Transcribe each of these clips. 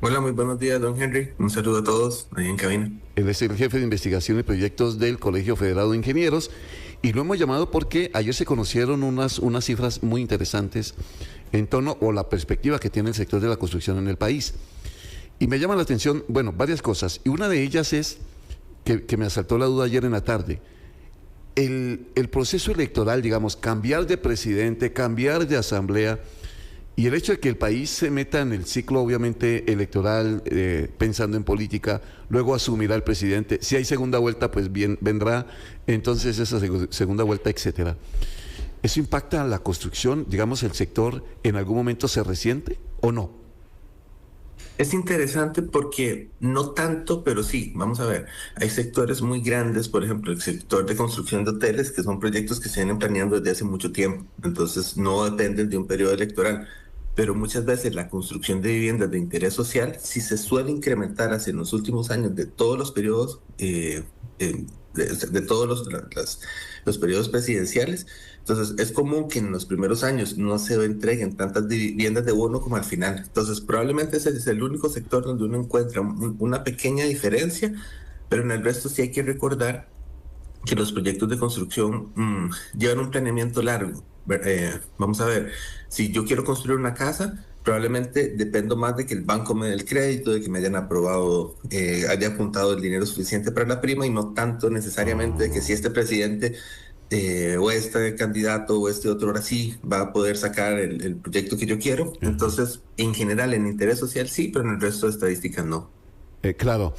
Hola, muy buenos días, don Henry. Un saludo a todos ahí en cabina. Él es el jefe de investigación y proyectos del Colegio Federado de Ingenieros y lo hemos llamado porque ayer se conocieron unas cifras muy interesantes en torno o la perspectiva que tiene el sector de la construcción en el país. Y me llama la atención, bueno, varias cosas. Y una de ellas es que me asaltó la duda ayer en la tarde. El proceso electoral, digamos, cambiar de presidente, cambiar de asamblea, y el hecho de que el país se meta en el ciclo, obviamente, electoral, pensando en política, luego asumirá el presidente. Si hay segunda vuelta, pues bien, vendrá entonces esa segunda vuelta, etcétera. ¿Eso impacta a la construcción? Digamos, ¿el sector en algún momento se resiente o no? Es interesante porque no tanto, pero sí, vamos a ver. Hay sectores muy grandes, por ejemplo, el sector de construcción de hoteles, que son proyectos que se vienen planeando desde hace mucho tiempo. Entonces, no dependen de un periodo electoral. Pero muchas veces la construcción de viviendas de interés social, si se suele incrementar hacia en los últimos años de todos los periodos, de todos los periodos presidenciales. Entonces, es común que en los primeros años no se entreguen tantas viviendas de bono como al final. Entonces, probablemente ese es el único sector donde uno encuentra una pequeña diferencia, pero en el resto sí hay que recordar que los proyectos de construcción llevan un planeamiento largo. Vamos a ver, si yo quiero construir una casa, probablemente dependo más de que el banco me dé el crédito, de que me hayan aprobado, haya apuntado el dinero suficiente para la prima y no tanto necesariamente de que si Ah, este presidente o este candidato o este otro ahora sí va a poder sacar el proyecto que yo quiero. ajá. Entonces, en general, en interés social sí, pero en el resto de estadísticas no. Claro.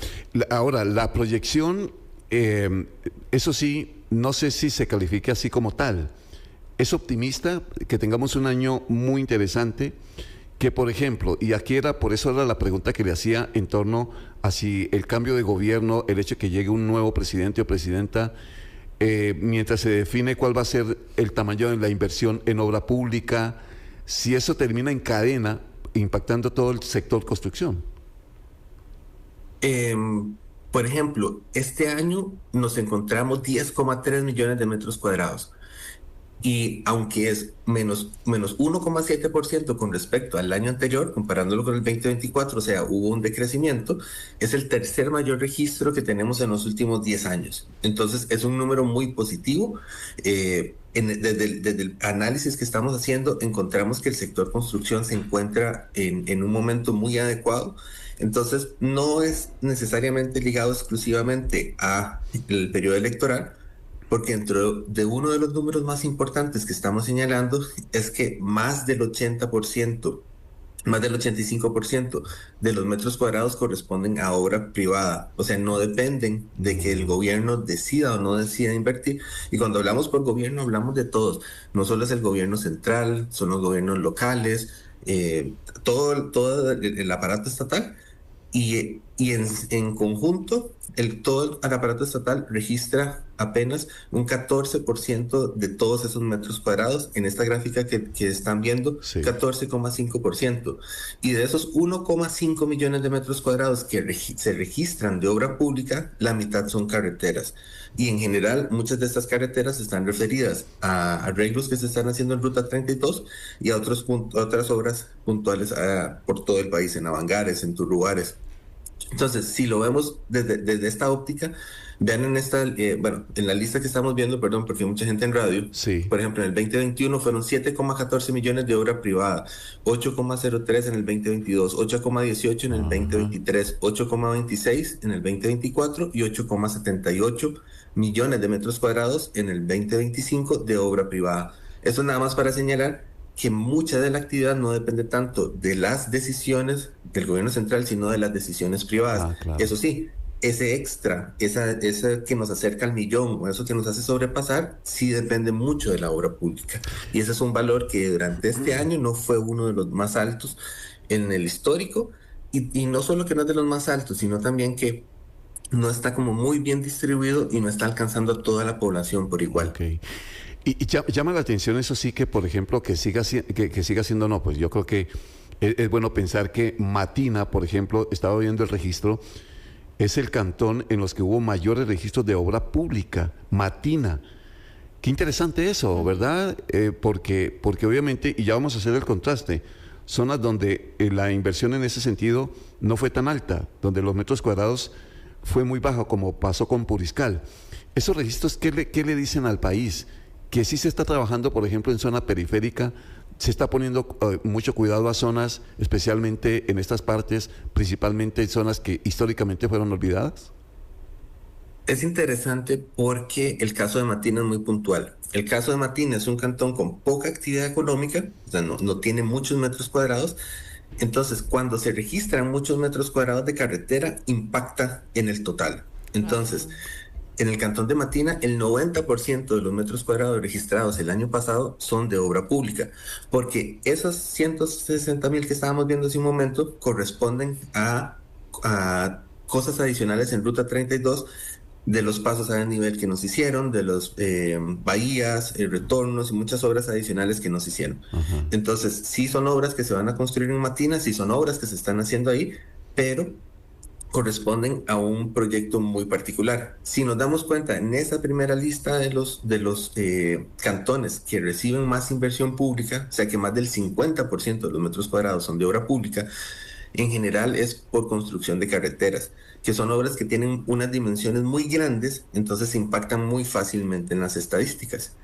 Ahora, la proyección, eh, eso sí, no sé si se califica así como tal. Es optimista que tengamos un año muy interesante, que por ejemplo, y aquí era, por eso era la pregunta que le hacía en torno a si el cambio de gobierno, el hecho de que llegue un nuevo presidente o presidenta, mientras se define cuál va a ser el tamaño de la inversión en obra pública, si eso termina en cadena, impactando todo el sector construcción. Em, por ejemplo, este año nos encontramos 10,3 millones de metros cuadrados. Y aunque es menos 1,7% con respecto al año anterior, comparándolo con el 2024, o sea, hubo un decrecimiento, es el tercer mayor registro que tenemos en los últimos 10 años. Entonces, es un número muy positivo. Desde el análisis que estamos haciendo, encontramos que el sector construcción se encuentra en un momento muy adecuado. Entonces, no es necesariamente ligado exclusivamente a el periodo electoral, porque dentro de uno de los números más importantes que estamos señalando es que más del 85% de los metros cuadrados corresponden a obra privada. O sea, no dependen de que el Mm. gobierno decida o no decida invertir. Y cuando hablamos por gobierno, hablamos de todos. No solo es el gobierno central, son los gobiernos locales, todo el aparato estatal. Y en conjunto, todo el aparato estatal registra apenas un 14% de todos esos metros cuadrados. En esta gráfica que están viendo, Sí. 14,5%. Y de esos 1,5 millones de metros cuadrados que se registran de obra pública, la mitad son carreteras. Y en general, muchas de estas carreteras están referidas a arreglos que se están haciendo en Ruta 32 y a otras obras puntuales por todo el país, en Avangares, en Turrubares. Entonces, si lo vemos desde esta óptica, vean bueno, en la lista que estamos viendo, perdón, porque hay mucha gente en radio. Sí. Por ejemplo, en el 2021 fueron 7,14 millones de obra privada, 8,03 en el 2022, 8,18 en el Ajá. 2023, 8,26 en el 2024 y 8,78 millones de metros cuadrados en el 2025 de obra privada. Eso nada más para señalar que mucha de la actividad no depende tanto de las decisiones del gobierno central, sino de las decisiones privadas. Ah, claro. Eso sí, ese extra, esa que nos acerca al millón o eso que nos hace sobrepasar, sí depende mucho de la obra pública. Y ese es un valor que durante este año no fue uno de los más altos en el histórico. Y no solo que no es de los más altos, sino también que no está como muy bien distribuido y no está alcanzando a toda la población por igual. Ok. Y llama la atención eso sí que, por ejemplo, que siga siendo no, pues yo creo que es bueno pensar que Matina, por ejemplo, estaba viendo el registro, es el cantón en los que hubo mayores registros de obra pública. Matina. Qué interesante eso, ¿verdad? Porque obviamente, y ya vamos a hacer el contraste, zonas donde la inversión en ese sentido no fue tan alta, donde los metros cuadrados fue muy bajo, como pasó con Puriscal. Esos registros, ¿qué le dicen al país? Que sí se está trabajando, por ejemplo, en zona periférica, se está poniendo mucho cuidado a zonas, especialmente en estas partes, principalmente en zonas que históricamente fueron olvidadas. Es interesante porque el caso de Matina es muy puntual. El caso de Matina es un cantón con poca actividad económica, o sea, no tiene muchos metros cuadrados. Entonces, cuando se registran muchos metros cuadrados de carretera, impacta en el total. Entonces, Claro. en el cantón de Matina, el 90% de los metros cuadrados registrados el año pasado son de obra pública, porque esos 160.000 que estábamos viendo hace un momento corresponden a cosas adicionales en Ruta 32, de los pasos a nivel que nos hicieron, de los bahías, retornos y muchas obras adicionales que nos hicieron. Ajá. Entonces, sí son obras que se van a construir en Matina, sí son obras que se están haciendo ahí, pero corresponden a un proyecto muy particular. Si nos damos cuenta, en esa primera lista de los cantones que reciben más inversión pública, o sea que más del 50% de los metros cuadrados son de obra pública, en general es por construcción de carreteras, que son obras que tienen unas dimensiones muy grandes, entonces se impactan muy fácilmente en las estadísticas.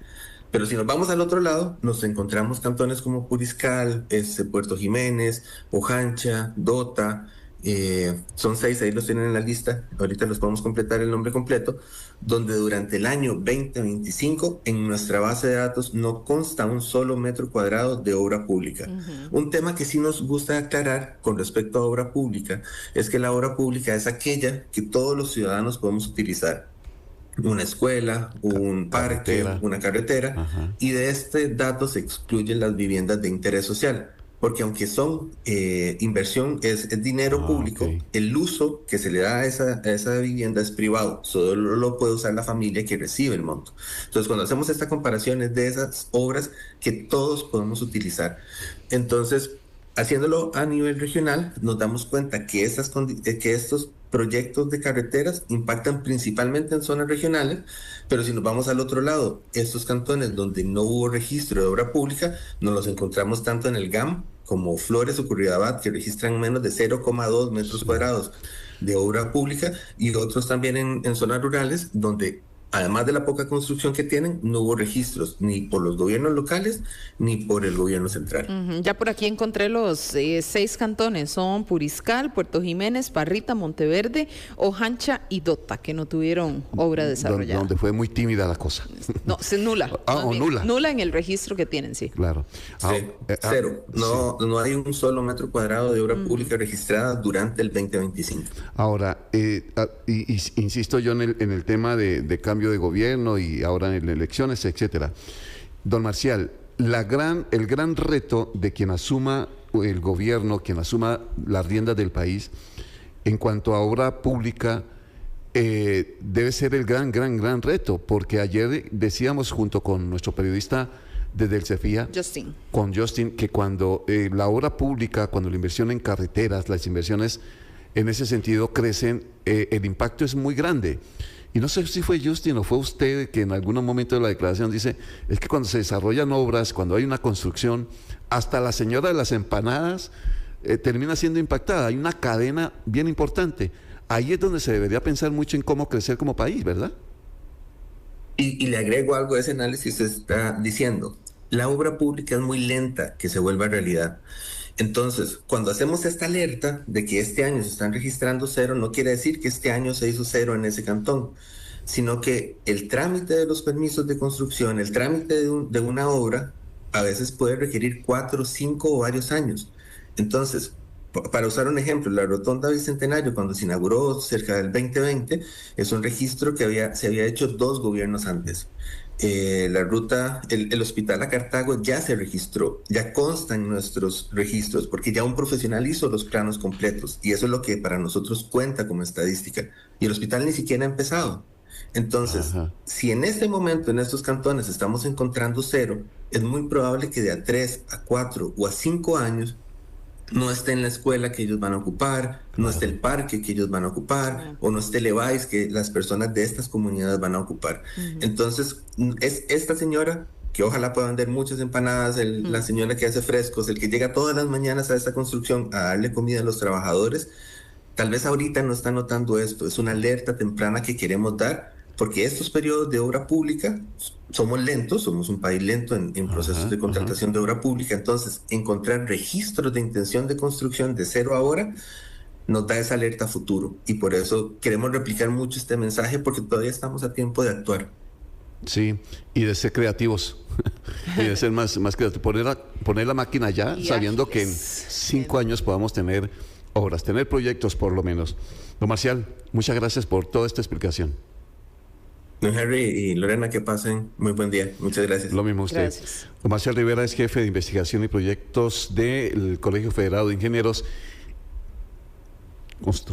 Pero si nos vamos al otro lado, nos encontramos cantones como Puriscal, Puerto Jiménez, Ojancha, Dota, son 6, ahí los tienen en la lista, ahorita los podemos completar el nombre completo, donde durante el año 2025 en nuestra base de datos no consta un solo metro cuadrado de obra pública. Ujú. Un tema que sí nos gusta aclarar con respecto a obra pública es que la obra pública es aquella que todos los ciudadanos podemos utilizar, una escuela, un parque, Carretera. una carretera, Ajá. y de este dato se excluyen las viviendas de interés social, porque aunque son inversión, es dinero Ah, ok. público, el uso que se le da a esa vivienda es privado, solo lo puede usar la familia que recibe el monto. Entonces, cuando hacemos esta comparación es de esas obras que todos podemos utilizar. Entonces, haciéndolo a nivel regional, nos damos cuenta que que estos proyectos de carreteras impactan principalmente en zonas regionales, pero si nos vamos al otro lado, estos cantones donde no hubo registro de obra pública, nos los encontramos tanto en el GAM como Flores o Curridabat, que registran menos de 0,2 metros Sí. cuadrados de obra pública, y otros también en zonas rurales, donde además de la poca construcción que tienen, no hubo registros ni por los gobiernos locales ni por el gobierno central. Ujú. Ya por aquí encontré los 6 cantones, son Puriscal, Puerto Jiménez, Parrita, Monteverde, Ojancha y Dota, que no tuvieron obra desarrollada. Donde fue muy tímida la cosa. No, es nula. Ah, Más o bien, nula. nula en el registro que tienen, sí. Claro. Ah, Sí, cero. sí. No hay un solo metro cuadrado de obra pública registrada durante el 2025. Ahora, insisto yo en el tema de cambio de gobierno y ahora en elecciones, etcétera. Don Marcial, el gran reto de quien asuma el gobierno, quien asuma las riendas del país, en cuanto a obra pública, debe ser el gran reto, porque ayer decíamos junto con nuestro periodista desde el CEFIA, Justin. con Justin, que cuando la obra pública, cuando la inversión en carreteras, las inversiones en ese sentido crecen, el impacto es muy grande. Y no sé si fue Justin o fue usted que en algún momento de la declaración dice, es que cuando se desarrollan obras, cuando hay una construcción, hasta la señora de las empanadas termina siendo impactada. Hay una cadena bien importante. Ahí es donde se debería pensar mucho en cómo crecer como país, ¿verdad? Y le agrego algo a ese análisis que usted está diciendo. La obra pública es muy lenta que se vuelva realidad. Entonces, cuando hacemos esta alerta de que este año se están registrando cero, no quiere decir que este año se hizo cero en ese cantón, sino que el trámite de los permisos de construcción, el trámite de una obra, a veces puede requerir 4, 5 o varios años. Entonces, para usar un ejemplo, la Rotonda Bicentenario, cuando se inauguró cerca del 2020, es un registro que se había hecho 2 gobiernos antes. La ruta, el hospital a Cartago ya se registró, ya consta en nuestros registros, porque ya un profesional hizo los planos completos, y eso es lo que para nosotros cuenta como estadística. Y el hospital ni siquiera ha empezado. Entonces, Ajá. si en este momento en estos cantones estamos encontrando cero, es muy probable que de a 3, a 4 o a 5 años no esté en la escuela que ellos van a ocupar, no esté Claro. el parque que ellos van a ocupar, Ah. o no esté el EVAIS que las personas de estas comunidades van a ocupar. Ujú. Entonces, esta señora que ojalá pueda vender muchas empanadas, la señora que hace frescos, el que llega todas las mañanas a esta construcción a darle comida a los trabajadores, tal vez ahorita no está notando esto. Es una alerta temprana que queremos dar, porque estos periodos de obra pública somos lentos, somos un país lento en procesos Ajá, de ajá. contratación de obra pública. Entonces, encontrar registros de intención de construcción de cero a hora nos da esa alerta a futuro. Y por eso queremos replicar mucho este mensaje, porque todavía estamos a tiempo de actuar. Sí, y de ser creativos, y de ser más creativos. Poner la máquina ya, Y sabiendo que en ágiles. 5 años podamos tener obras, tener proyectos por lo menos. Don Marcial, muchas gracias por toda esta explicación. Don Henry y Lorena, que pasen muy buen día. Muchas gracias. Lo mismo a usted. Gracias. Don Marcial Rivera es jefe de investigación y proyectos del Colegio Federado de Ingenieros.